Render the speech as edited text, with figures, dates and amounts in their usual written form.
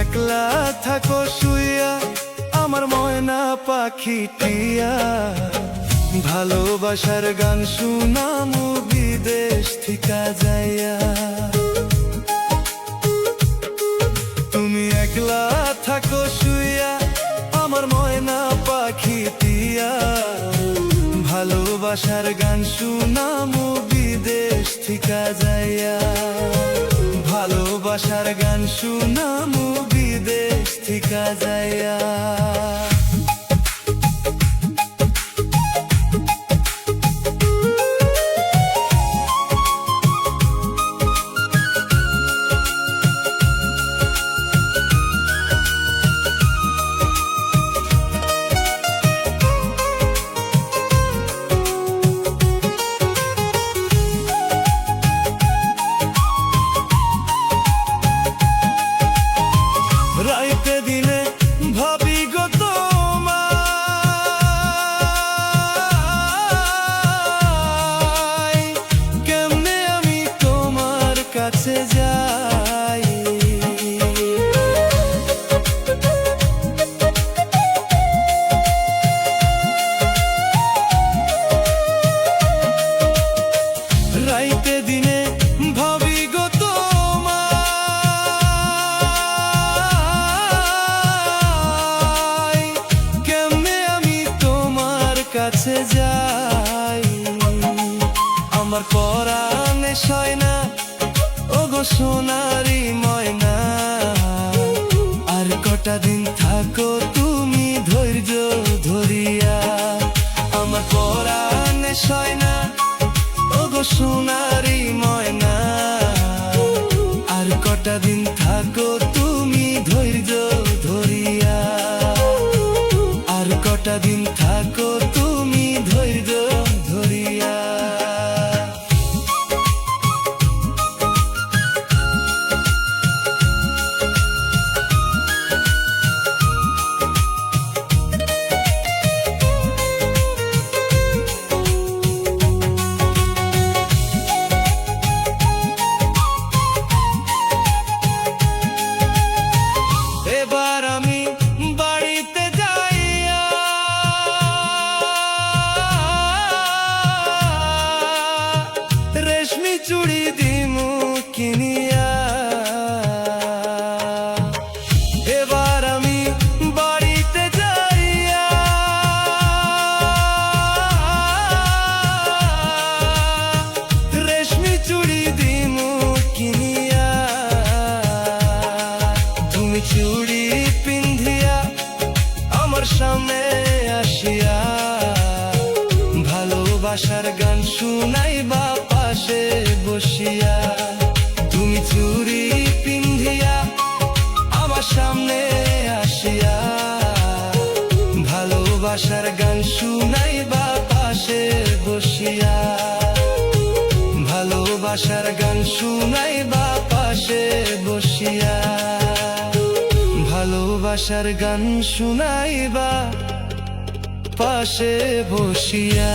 একলা থাকো শুইয়া আমার ময়না পাখি টিয়া, ভালোবাসার গান শুনামু বিদেশ থিকা যাইয়া। তুমি একলা থাকো শুইয়া আমার ময়না পাখি টিয়া, ভালোবাসার গান শুনামু বিদেশ থিকা যাইয়া। ভালোবাসার গান শুনামু বিদেশ থিকা যাইয়া। রাইতে দিনে ভাবি গো তোমায়, কেমনে আমি তোমার কাছে যাই। রাইতে দিনে ভাবি গো কাছে যাই। আমার পরাণে সয় না ওগো সোনারি ময়না, আর কটা দিন থাকো তুমি ধৈর্য ধরিয়া। আমার পরাণে সয় না ওগো সোনারি ময়না, আর কটা দিন থাকো তুমি ধৈর্য ধরিয়া। আর কটা দিন থাকো তুমি ধৈর্য ধরিয়া। এবার আমি বাড়িতে যাইয়া রেশমি চুড়ি দিমু কিনিয়া। এবার আমি বাড়িতে যাইয়া রেশমি চুড়ি দিমু কিনিয়া। তুমি চুড়ি পিন্ধিয়া আমার সামনে আসিয়া, ভালোবাসার গান শুনাইবা পাশে বসিয়া। তুমি চুড়ি পিন্ধিয়া আমার সামনে আসিয়া, ভালোবাসার গান শুনাইবা পাশে বসিয়া। ভালোবাসার গান শুনাইবা পাশে বসিয়া। ভালোবাসার গান শুনাইবা পাশে বসিয়া।